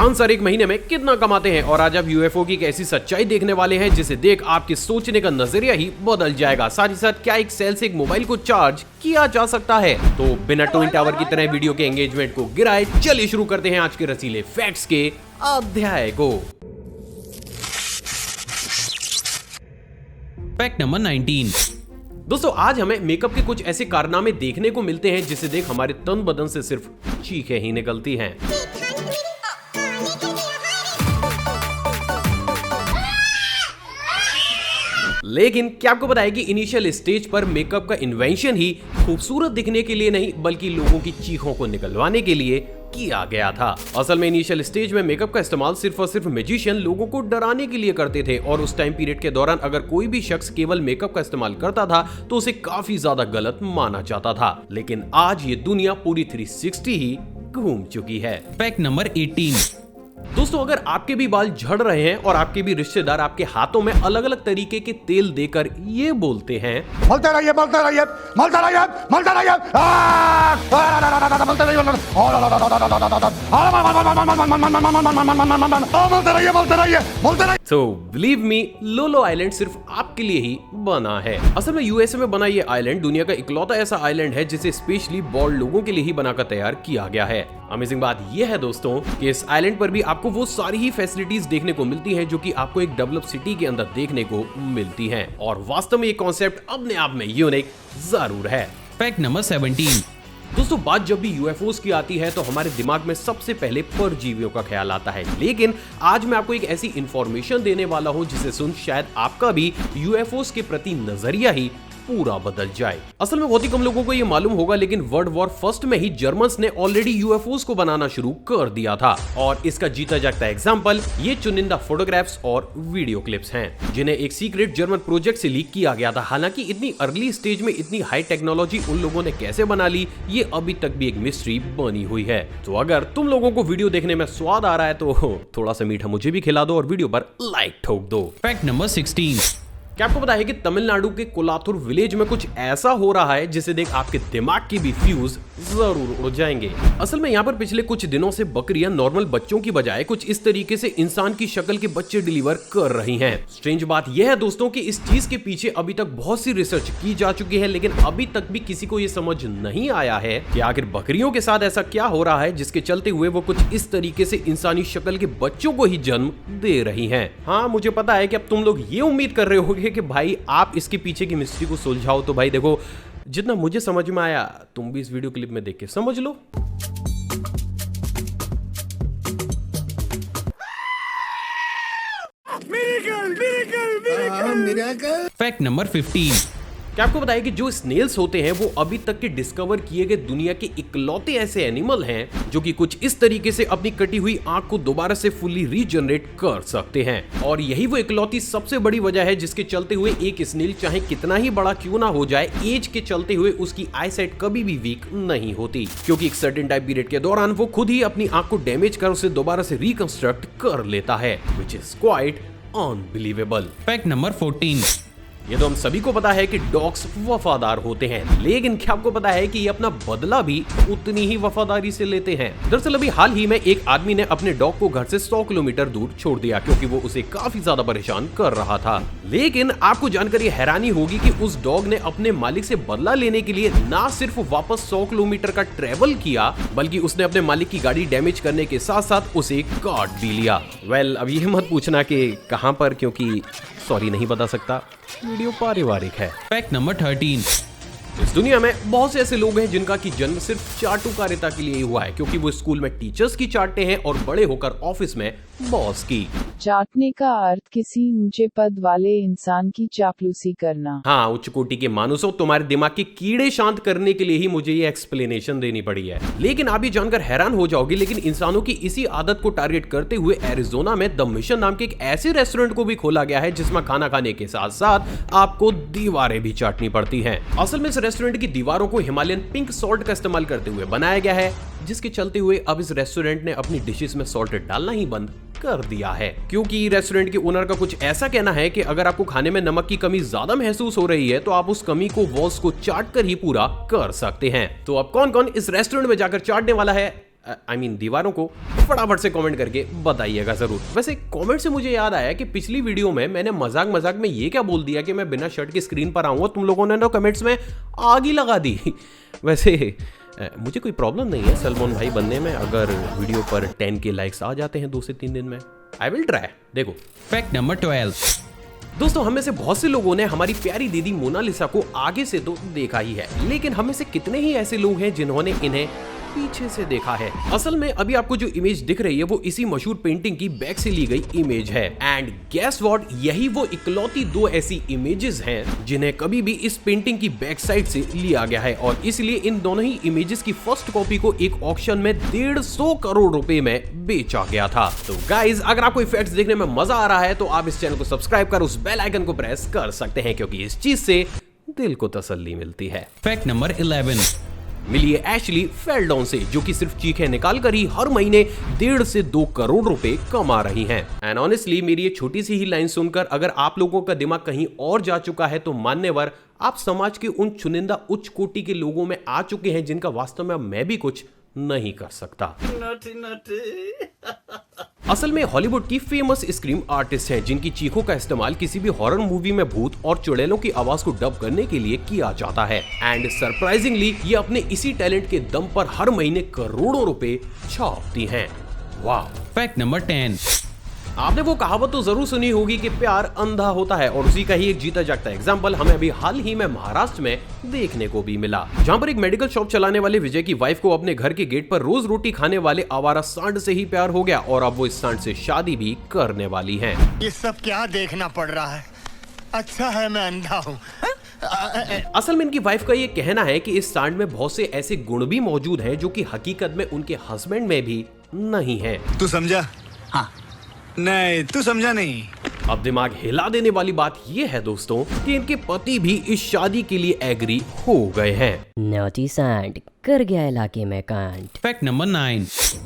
Khan sir एक महीने में कितना कमाते हैं, और आज आप यूएफओ की एक ऐसी सच्चाई देखने वाले हैं जिसे देख आपके सोचने का नजरिया ही बदल जाएगा। साथ ही साथ क्या एक सेल से एक मोबाइल को चार्ज किया जा सकता है? तो बिना ट्विन टावर की तरह वीडियो के एंगेजमेंट को गिराए चलिए शुरू करते हैं आज के रसीले फैक्ट्स के अध्याय को। Fact number 19। दोस्तों आज हमें मेकअप के कुछ ऐसे कारनामे देखने को मिलते हैं जिसे देख हमारे तन बदन से सिर्फ चीखें ही निकलती हैं। लेकिन क्या आपको पता है कि इनिशियल स्टेज पर मेकअप का इन्वेंशन ही खूबसूरत दिखने के लिए नहीं बल्कि लोगों की चीखों को निकलवाने के लिए किया गया था। असल में इनिशियल स्टेज में मेकअप का इस्तेमाल सिर्फ और सिर्फ मैजिशियन लोगों को डराने के लिए करते थे, और उस टाइम पीरियड के दौरान अगर कोई भी शख्स केवल मेकअप का इस्तेमाल करता था तो उसे काफी ज्यादा गलत माना जाता था। लेकिन आज ये दुनिया पूरी 360 ही घूम चुकी है। Fact number 18। दोस्तों अगर आपके भी बाल झड़ रहे हैं और आपके भी रिश्तेदार आपके हाथों में अलग अलग तरीके के तेल देकर ये बोलते हैं, मलते रहिए मलते रहिए मलते रहिए मलते रहिए मलते रहिए। तो बिलीव मी लोलो आइलैंड सिर्फ आपके लिए ही बना है। असल में यूएसए में बना ये आइलैंड दुनिया का इकलौता ऐसा आइलैंड है जिसे स्पेशली बॉल्ड लोगों के लिए ही बनाकर तैयार किया गया है। अमेजिंग बात यह है दोस्तों कि इस आइलैंड पर भी आपको वो सारी ही फैसिलिटीज देखने को मिलती हैं जो कि आपको एक डेवलप सिटी के अंदर देखने को मिलती हैं, और वास्तव में ये कॉन्सेप्ट अपने आप में यूनिक जरूर है। Fact number 17। दोस्तों बात जब भी यूएफओस की आती है तो हमारे दिमाग में सबसे पहले परजीवियों का ख्याल आता है, लेकिन आज मैं आपको एक ऐसी इंफॉर्मेशन देने वाला हूं जिसे सुन शायद आपका भी यूएफओस के प्रति नजरिया ही पूरा बदल जाए। असल में बहुत ही कम लोगों को ये मालूम होगा, लेकिन वर्ल्ड वॉर फर्स्ट में ही जर्मन्स ने ऑलरेडी यूएफओस को बनाना शुरू कर दिया था, और इसका जीता जागता एग्जांपल ये चुनिंदा फोटोग्राफ्स और वीडियो क्लिप्स हैं जिन्हें एक सीक्रेट जर्मन प्रोजेक्ट से लीक किया गया था। हालांकि इतनी अर्ली स्टेज में इतनी हाई टेक्नोलॉजी उन लोगों ने कैसे बना ली ये अभी तक भी एक मिस्ट्री बनी हुई है। तो अगर तुम लोगों को वीडियो देखने में स्वाद आ रहा है तो थोड़ा सा मीठा मुझे भी खिला दो और वीडियो पर लाइक ठोक दो। Fact number 16। क्या आपको पता है कि तमिलनाडु के कोलाथुर विलेज में कुछ ऐसा हो रहा है जिसे देख आपके दिमाग की भी फ्यूज जरूर उड़ जाएंगे। असल में यहाँ पर पिछले कुछ दिनों से बकरियां नॉर्मल बच्चों की बजाय कुछ इस तरीके से इंसान की शक्ल के बच्चे डिलीवर कर रही हैं। स्ट्रेंज बात यह है दोस्तों कि इस चीज के पीछे अभी तक बहुत सी रिसर्च की जा चुकी है, लेकिन अभी तक भी किसी को ये समझ नहीं आया है कि आखिर बकरियों के साथ ऐसा क्या हो रहा है जिसके चलते हुए वो कुछ इस तरीके से इंसानी शक्ल के बच्चों को ही जन्म दे रही हैं। हाँ मुझे पता है कि अब तुम लोग ये उम्मीद कर रहे होगे कि भाई आप इसके पीछे की मिस्ट्री को सुलझाओ, तो भाई देखो जितना मुझे समझ में आया तुम भी इस वीडियो क्लिप में देख के समझ लो। Fact number 15। क्या आपको बताया कि जो स्नेल्स होते हैं वो अभी तक के डिस्कवर किए गए दुनिया के इकलौते ऐसे एनिमल हैं जो कि कुछ इस तरीके से अपनी कटी हुई आंख को दोबारा से फुल्ली रीजनरेट कर सकते हैं, और यही वो इकलौती सबसे बड़ी वजह है जिसके चलते हुए एक स्नेल चाहे कितना ही बड़ा क्यों ना हो जाए, एज के चलते हुए उसकी आईसाइट कभी भी वीक नहीं होती, क्योंकि एक सर्टेन टाइम पीरियड के दौरान वो खुद ही अपनी आंख को डैमेज कर उसे दोबारा से रिकंस्ट्रक्ट कर लेता है, which is quite unbelievable. Fact number 14। ये तो हम सभी को पता है कि डॉग्स वफादार होते हैं, लेकिन क्या आपको पता है कि ये अपना बदला भी उतनी ही वफादारी से लेते हैं। दरअसल अभी हाल ही में एक आदमी ने अपने डॉग को घर से 100 किलोमीटर दूर छोड़ दिया क्योंकि वो उसे काफी ज्यादा परेशान कर रहा था। लेकिन आपको जानकर ये हैरानी होगी कि उस डॉग ने अपने मालिक से बदला लेने के लिए ना सिर्फ वापस 100 किलोमीटर का ट्रेवल किया बल्कि उसने अपने मालिक की गाड़ी डैमेज करने के साथ साथ उसे काट भी लिया। वेल अब ये मत पूछना कि कहां पर, क्योंकि सॉरी नहीं बता सकता, वीडियो पारिवारिक है। Fact number 13। इस दुनिया में बहुत से ऐसे लोग हैं जिनका की जन्म सिर्फ चाटुकारिता के लिए ही हुआ है, क्योंकि वो स्कूल में टीचर्स की चाटते हैं और बड़े होकर ऑफिस में बॉस की। चाटने का अर्थ किसी ऊंचे पद वाले इंसान की चापलूसी करना। हाँ उच्च कोटि के मानुसों, तुम्हारे दिमाग के कीड़े शांत करने के लिए ही मुझे ये एक्सप्लेनेशन देनी पड़ी है। लेकिन आप ये जानकर हैरान हो जाओगे, लेकिन इंसानों की इसी आदत को टारगेट करते हुए एरिजोना में द मिशन नाम के एक ऐसे रेस्टोरेंट को भी खोला गया है जिसमें खाना खाने के साथ साथ आपको दीवारें भी चाटनी पड़ती हैं। असल में इस रेस्टोरेंट की दीवारों को हिमालयन पिंक सॉल्ट का इस्तेमाल करते हुए बनाया गया है, जिसके चलते हुए अब इस रेस्टोरेंट ने अपनी डिशेस में सॉल्ट डालना ही बंद कर दिया है, क्योंकि रेस्टोरेंट के ओनर का कुछ ऐसा कहना है कि अगर आपको खाने में नमक की कमी ज्यादा महसूस हो रही है तो आप उस कमी को वॉल्स को चाट कर ही पूरा कर सकते हैं। तो अब कौन कौन इस रेस्टोरेंट में जाकर चाटने वाला है दीवारों को फटाफट से कमेंट करके बताइएगा जरूर। वैसे कमेंट से मुझे याद आया कि पिछली वीडियो में मैंने मजाक मजाक में ये क्या बोल दिया कि मैं बिना शर्ट के स्क्रीन पर आऊंगा, तुम लोगों ने तो कमेंट्स में आग ही लगा दी। वैसे मुझे कोई प्रॉब्लम नहीं है सलमान भाई बनने में, अगर वीडियो पर 10K लाइक्स आ जाते हैं 2 से 3 दिन में, आई विल ट्राई। देखो फैक्ट नंबर 12। दोस्तों, हम में से बहुत से लोगों ने हमारी प्यारी दीदी मोनालिसा को आगे से तो देखा ही है, लेकिन हम में से कितने ही ऐसे लोग हैं जिन्होंने इन्हें पीछे से देखा है। असल में अभी आपको जो इमेज दिख रही है वो इसी मशहूर पेंटिंग की बैक से ली गई इमेज है। एंड गेस व्हाट, यही वो इकलौती 2 ऐसी इमेजेस हैं जिन्हें कभी भी इस पेंटिंग की बैक साइड से लिया गया है, और इसलिए इन दोनों ही इमेजेस की फर्स्ट कॉपी को एक ऑक्शन में 150 करोड़ रुपए में बेचा गया था। तो गाइज, अगर आपको इफेक्ट्स देखने में मजा आ रहा है तो आप इस चैनल को सब्सक्राइब कर उस बेल आइकन को प्रेस कर सकते हैं, क्योंकि इस चीज से दिल को तसल्ली मिलती है। Fact number 11। मिलिए एशली फेल्डॉन से, जो कि सिर्फ चीखें निकाल कर ही हर महीने 1.5 से 2 करोड़ रुपए कमा रही हैं। एंड ऑनेस्टली मेरी ये छोटी सी ही लाइन सुनकर अगर आप लोगों का दिमाग कहीं और जा चुका है तो मान्यवर, आप समाज के उन चुनिंदा उच्च कोटि के लोगों में आ चुके हैं जिनका वास्तव में मैं भी कुछ नहीं कर सकता। असल में हॉलीवुड की फेमस स्क्रीम आर्टिस्ट हैं जिनकी चीखों का इस्तेमाल किसी भी हॉरर मूवी में भूत और चुड़ैलों की आवाज को डब करने के लिए किया जाता है। एंड सरप्राइजिंगली ये अपने इसी टैलेंट के दम पर हर महीने करोड़ों रुपए छापती हैं। वाह। Fact number 10। आपने वो कहावत तो जरूर सुनी होगी कि प्यार अंधा होता है, और उसी का ही एक जीता जागता एग्जाम्पल हमें अभी हाल ही में महाराष्ट्र में देखने को भी मिला, जहां पर एक मेडिकल शॉप चलाने वाले विजय की वाइफ को अपने घर के गेट पर रोज रोटी खाने वाले आवारा सांड से ही प्यार हो गया, और अब वो इस सांड से शादी भी करने वाली हैं। ये सब क्या देखना पड़ रहा है? अच्छा है मैं अंधा हूँ। असल में इनकी वाइफ का ये कहना है कि इस सांड में बहुत से ऐसे गुण भी मौजूद हैं जो कि हकीकत में उनके हस्बैंड में भी नहीं है। तू समझा? हाँ। नहीं, तू समझा नहीं। अब दिमाग हिला देने वाली बात यह है दोस्तों कि इनके पति भी इस शादी के लिए एग्री हो गए हैं। नॉटी सैंड कर गया इलाके में कांड। Fact number 9।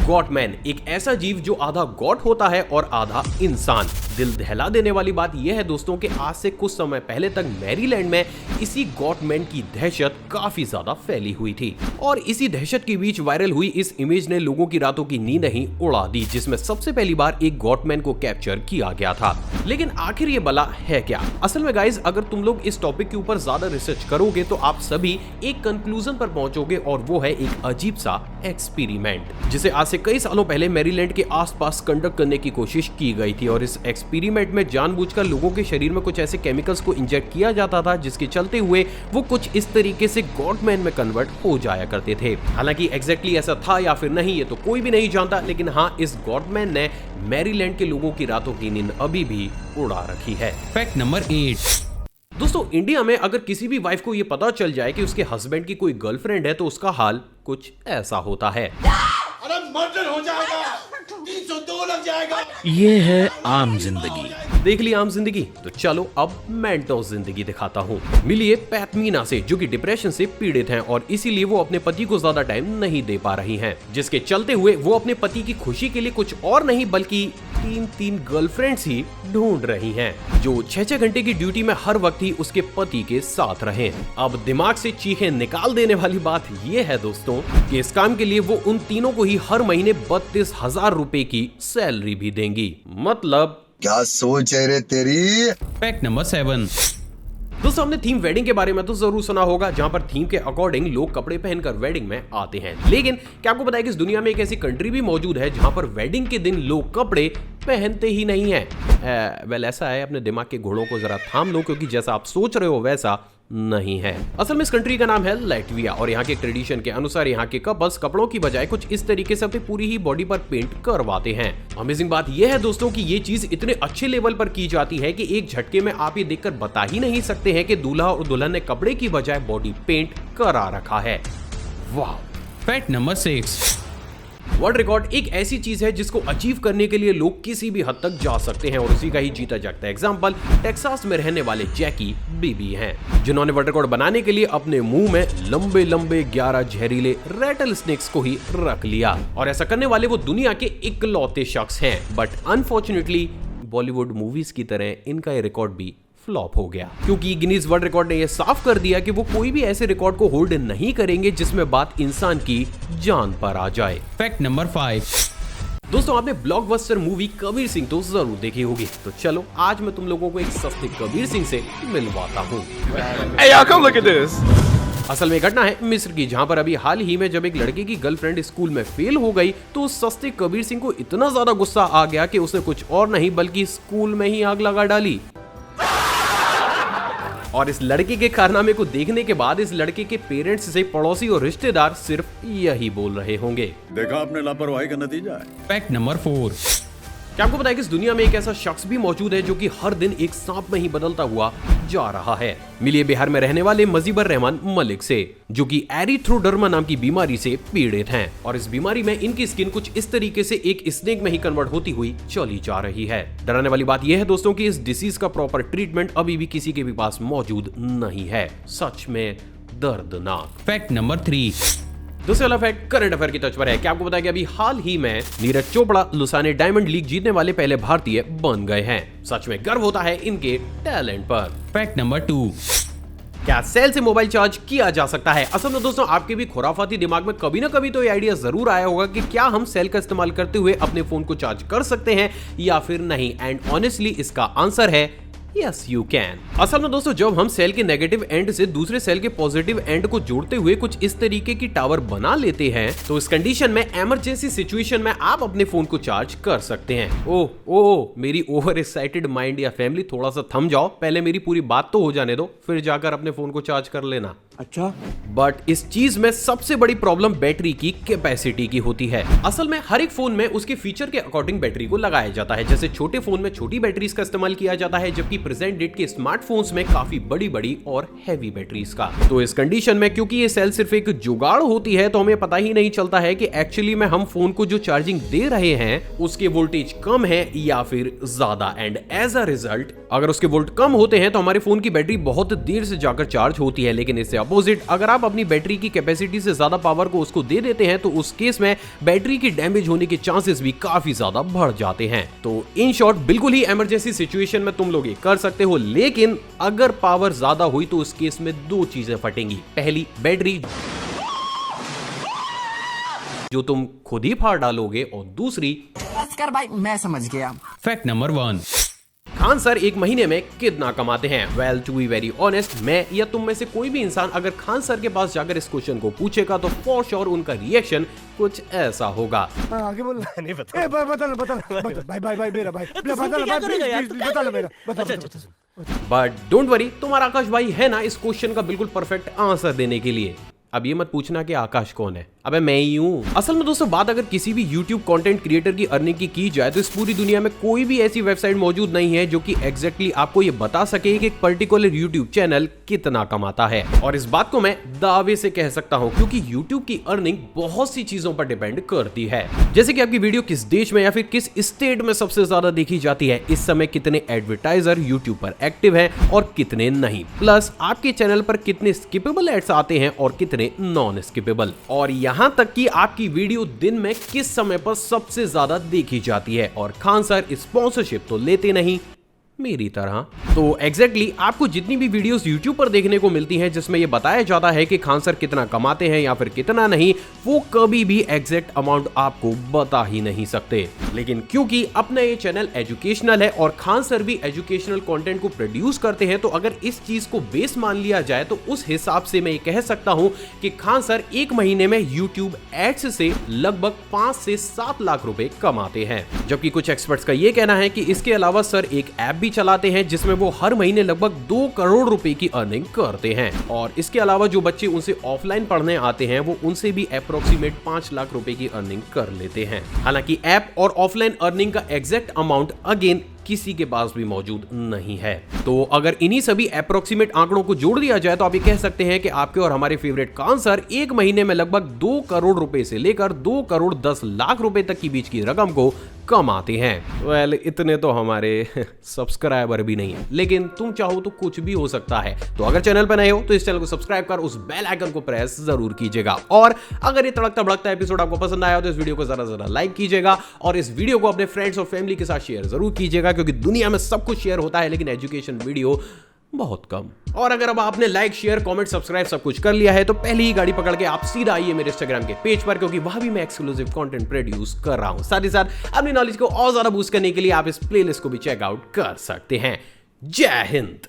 गॉटमैन एक ऐसा जीव जो आधा गॉट होता है और आधा इंसान। दिल दहला देने वाली बात यह है दोस्तों कि आज से कुछ समय पहले तक मैरीलैंड में इसी गॉटमैन की दहशत काफी ज्यादा फैली हुई थी, और इसी दहशत के बीच वायरल हुई इस इमेज ने लोगों की रातों की नींद ही उड़ा दी, जिसमें सबसे पहली बार एक गॉटमैन को कैप्चर किया गया था। लेकिन आखिर ये बला है क्या? असल में गाइज, अगर तुम लोग इस टॉपिक के ऊपर ज्यादा रिसर्च करोगे तो आप सभी एक कंक्लूजन पर पहुंचोगे, और वो है एक अजीब सा एक्सपेरिमेंट जिसे आज से कई सालों पहले मैरीलैंड के आसपास कंडक्ट करने की कोशिश की गई थी। और इस एक्सपेरिमेंट में जानबूझकर लोगों के शरीर में कुछ ऐसे केमिकल्स को इंजेक्ट किया जाता था जिसके चलते हुए वो कुछ इस तरीके से गॉटमैन में कन्वर्ट हो जाया करते थे। हालांकि एग्जैक्टली ऐसा था या फिर नहीं ये तो कोई भी नहीं जानता, लेकिन हाँ, इस गॉटमैन ने मैरीलैंड के लोगों की रातों की नींद अभी भी उड़ा रखी है। Fact number 8। दोस्तों, इंडिया में अगर किसी भी वाइफ को ये पता चल जाए कि उसके हस्बैंड की कोई गर्लफ्रेंड है तो उसका हाल कुछ ऐसा होता है। अरे मर्डर हो जाएगा, 302 लग जाएगा। ये है आम जिंदगी। देख ली आम जिंदगी, तो चलो अब मेंटोस जिंदगी दिखाता हूँ। मिलिए पैथमीना से, जो कि डिप्रेशन से पीड़ित हैं और इसीलिए वो अपने पति को ज्यादा टाइम नहीं दे पा रही हैं, जिसके चलते हुए वो अपने पति की खुशी के लिए कुछ और नहीं बल्कि 3 गर्लफ्रेंड्स ही ढूंढ रही हैं, जो 6 घंटे की ड्यूटी में हर वक्त ही उसके पति के साथ रहें। अब दिमाग से चीखें निकाल देने वाली बात यह है दोस्तों कि इस काम के लिए वो उन तीनों को ही हर महीने 32,000 रुपए की सैलरी भी देंगी। मतलब क्या सोच है रे तेरी? Fact number 7। दोस्तों, हमने थीम वेडिंग के बारे में तो जरूर सुना होगा, जहां पर थीम के अकॉर्डिंग लोग कपड़े पहनकर वेडिंग में आते हैं। लेकिन क्या आपको पता है कि इस दुनिया में एक ऐसी कंट्री भी मौजूद है जहां पर वेडिंग के दिन लोग कपड़े पहनते ही नहीं है? वेल, ऐसा है, अपने दिमाग के घोड़ों को जरा थाम लो, क्योंकि जैसा आप सोच रहे हो वैसा नहीं है। असल में इस कंट्री का नाम है लैटविया, और यहाँ के ट्रेडिशन के अनुसार यहाँ के कपल्स कपड़ों की बजाय कुछ इस तरीके से अपनी पूरी ही बॉडी पर पेंट करवाते हैं। अमेजिंग बात यह है दोस्तों कि ये चीज इतने अच्छे लेवल पर की जाती है कि एक झटके में आप ये देखकर बता ही नहीं सकते हैं कि दूल्हा और दुल्हन ने कपड़े की बजाय बॉडी पेंट करा रखा है। वाह। Fact number 6। वर्ल्ड रिकॉर्ड एक ऐसी चीज है जिसको अचीव करने के लिए लोग किसी भी हद तक जा सकते हैं, और उसी का ही जीता जागता एग्जांपल टेक्सास में रहने वाले जैकी बीबी हैं, जिन्होंने वर्ल्ड रिकॉर्ड बनाने के लिए अपने मुंह में लंबे लंबे 11 जहरीले रैटल स्नेक्स को ही रख लिया। और ऐसा करने वाले वो दुनिया के इकलौते शख्स हैं, बट अनफॉर्चुनेटली बॉलीवुड मूवीज की तरह इनका ये रिकॉर्ड भी फ्लॉप हो गया, क्योंकि गिनीज वर्ल्ड रिकॉर्ड ने यह साफ कर दिया कि वो कोई भी ऐसे रिकॉर्ड को होल्ड नहीं करेंगे जिसमें बात इंसान की जान पर आ जाए। Fact number 5। दोस्तों, आपने ब्लॉकबस्टर मूवी कबीर सिंह तो जरूर देखी होगी, तो चलो आज मैं तुम लोगों को एक सस्ते कबीर सिंह से मिलवाता हूँ। असल में घटना है मिस्र की, जहां पर अभी हाल ही में जब एक लड़के की गर्लफ्रेंड स्कूल में फेल हो गई तो उस सस्ते कबीर सिंह को इतना ज्यादा गुस्सा आ गया कि उसने कुछ और नहीं बल्कि स्कूल में ही आग लगा डाली। और इस लड़के के कारनामे को देखने के बाद इस लड़के के पेरेंट्स से पड़ोसी और रिश्तेदार सिर्फ यही बोल रहे होंगे, देखा आपने लापरवाही का नतीजा है। Fact number 4। क्या आपको पता है कि इस दुनिया में एक ऐसा शख्स भी मौजूद है जो कि हर दिन एक सांप में ही बदलता हुआ जा रहा है। मिलिए बिहार में रहने वाले मजीबर रहमान मलिक से, जो कि एरिथ्रोडर्मा नाम की बीमारी से पीड़ित हैं और इस बीमारी में इनकी स्किन कुछ इस तरीके से एक स्नेक में ही कन्वर्ट होती हुई चली जा रही है। डराने वाली बात यह है दोस्तों कि इस डिसीज का प्रॉपर ट्रीटमेंट अभी भी किसी के भी पास मौजूद नहीं है। सच में दर्दनाक। Fact number 3। दूसरा वाला फैक्ट करंट अफेयर की टच पर है। क्या आपको पता है कि अभी हाल ही में Neeraj Chopra Lausanne diamond league जीतने वाले पहले भारतीय बन गए हैं। सच में गर्व होता है इनके टैलेंट पर। Fact number 2। क्या सेल से मोबाइल चार्ज किया जा सकता है? असल में दोस्तों, आपके भी खुराफाती दिमाग में कभी ना कभी तो ये आइडिया जरूर आया होगा कि क्या हम सेल का इस्तेमाल करते हुए अपने फोन को चार्ज कर सकते हैं या फिर नहीं। एंड ऑनेस्टली इसका आंसर है यस यू कैन। असल में दोस्तों, जब हम सेल के नेगेटिव एंड से दूसरे सेल के पॉजिटिव एंड को जोड़ते हुए कुछ इस तरीके की टावर बना लेते हैं तो इस कंडीशन में इमरजेंसी सिचुएशन में आप अपने फोन को चार्ज कर सकते हैं। ओह मेरी ओवर एक्साइटेड माइंड या फैमिली, थोड़ा सा थम जाओ, पहले मेरी पूरी बात तो हो जाने दो, फिर जाकर अपने फोन को चार्ज कर लेना। अच्छा, बट इस चीज में सबसे बड़ी प्रॉब्लम बैटरी की कैपेसिटी की होती है। असल में हर एक फोन में उसके फीचर के अकॉर्डिंग बैटरी को लगाया जाता है। जैसे छोटे फोन में छोटी बैटरीज का इस्तेमाल किया जाता है, जबकि प्रेजेंट डेट के स्मार्टफोन्स में काफी बड़ी बड़ी और हैवी बैटरीज का। तो इस कंडीशन में क्योंकि ये सेल सिर्फ एक जुगाड़ होती है तो हमें पता ही नहीं चलता है कि एक्चुअली में हम फोन को जो चार्जिंग दे रहे हैं उसके वोल्टेज कम है या फिर ज्यादा। एंड एज अ रिजल्ट अगर उसके वोल्ट कम होते हैं तो हमारे फोन की बैटरी बहुत देर से जाकर चार्ज होती है। लेकिन इससे अपोजिट, अगर आप अपनी बैटरी की कैपेसिटी से ज्यादा पावर को उसको दे देते हैं तो उस केस में बैटरी की डैमेज होने के चांसेस भी काफी ज्यादा बढ़ जाते हैं। तो इन शॉर्ट, बिल्कुल ही इमरजेंसी सिचुएशन में तुम लोग ये कर सकते हो, लेकिन अगर पावर ज्यादा हुई तो उस केस में दो चीजें फटेंगी। पहली, बैटरी जो तुम खुद ही फाड़ डालोगे, और दूसरी, कर भाई मैं समझ गया। Fact number 1। खान सर एक महीने में कितना कमाते हैं? Well, to be very honest, मैं या तुम में से कोई भी इंसान अगर खान सर के पास जाकर इस क्वेश्चन को पूछेगा तो फॉर श्योर उनका रिएक्शन कुछ ऐसा होगा। आगे बोल। नहीं बता। भाई मेरा भाई बता मेरा। बट डोंट वरी, तुम्हारा आकाश भाई है ना इस क्वेश्चन का बिल्कुल परफेक्ट आंसर देने के लिए। अब ये मत पूछना कि आकाश कौन है, अबे मैं ही हूँ। असल में दोस्तों, बात अगर किसी भी YouTube कंटेंट क्रिएटर की अर्निंग की जाए तो इस पूरी दुनिया में कोई भी ऐसी वेबसाइट मौजूद नहीं है जो कि एग्जैक्टली आपको ये बता सके कि एक पर्टिकुलर YouTube चैनल कितना कमाता है। और इस बात को मैं दावे से कह सकता हूँ क्योंकि YouTube की अर्निंग बहुत सी चीजों पर डिपेंड करती है, जैसे कि आपकी वीडियो किस देश में या फिर किस स्टेट में सबसे ज्यादा देखी जाती है, इस समय कितने एडवर्टाइजर YouTube पर एक्टिव है और कितने नहीं, प्लस आपके चैनल पर कितने स्किपेबल एड्स आते हैं और कितने नॉन स्किपेबल, और यहां तक कि आपकी वीडियो दिन में किस समय पर सबसे ज्यादा देखी जाती है। और खान सर स्पॉन्सरशिप तो लेते नहीं मेरी तरह। तो एग्जैक्टली आपको जितनी भी वीडियोस YouTube पर देखने को मिलती हैं जिसमें ये बताया जाता है कि खान सर कितना कमाते हैं या फिर कितना नहीं, वो कभी भी एग्जैक्ट अमाउंट आपको बता ही नहीं सकते। लेकिन क्योंकि अपना ये चैनल एजुकेशनल है और खान सर भी एजुकेशनल कंटेंट को प्रोड्यूस करते हैं, तो अगर इस चीज को बेस मान लिया जाए तो उस हिसाब से मैं ये कह सकता हूं कि खान सर एक महीने में YouTube एड्स से लगभग 5 से 7 लाख रुपए कमाते हैं। जबकि कुछ एक्सपर्ट्स का ये कहना है कि इसके अलावा सर एक ऐप भी चलाते हैं जिसमें वो हर महीने लगभग 2 करोड़ रुपए की अर्निंग करते हैं। और इसके अलावा जो बच्चे उनसे ऑफलाइन पढ़ने आते हैं वो उनसे भी अप्रोक्सीमेट 5 लाख रुपए की अर्निंग कर लेते हैं। हालांकि ऐप और ऑफलाइन अर्निंग का एग्जैक्ट अमाउंट अगेन किसी के पास भी मौजूद नहीं है। तो अगर इन्हीं सभी अप्रोक्सीमेट आंकड़ों को जोड़ दिया जाए तो आप ये कह सकते हैं कि आपके और हमारे फेवरेट खान सर एक महीने में लगभग 2 करोड़ रुपए से लेकर 2 करोड़ 10 लाख रुपए तक की बीच की रकम को कम आते हैं। वेल, इतने तो हमारे सब्सक्राइबर भी नहीं है, लेकिन तुम चाहो तो कुछ भी हो सकता है। तो अगर चैनल पर नए हो तो इस चैनल को सब्सक्राइब कर उस बेल आइकन को प्रेस जरूर कीजिएगा। और अगर ये तड़कता भड़कता एपिसोड आपको पसंद आया हो तो इस वीडियो को जरा लाइक कीजिएगा और इस वीडियो को अपने फ्रेंड्स और फैमिली के साथ शेयर जरूर कीजिएगा, क्योंकि दुनिया में सब कुछ शेयर होता है लेकिन एजुकेशन वीडियो बहुत कम। और अगर अब आपने लाइक, शेयर, कमेंट, सब्सक्राइब सब कुछ कर लिया है तो पहले ही गाड़ी पकड़ के आप सीधा आइए मेरे इंस्टाग्राम के पेज पर, क्योंकि वहां भी मैं एक्सक्लूसिव कंटेंट प्रोड्यूस कर रहा हूं। साथ ही साथ अपनी नॉलेज को और ज्यादा बूस्ट करने के लिए आप इस प्लेलिस्ट को भी चेकआउट कर सकते हैं। जय हिंद।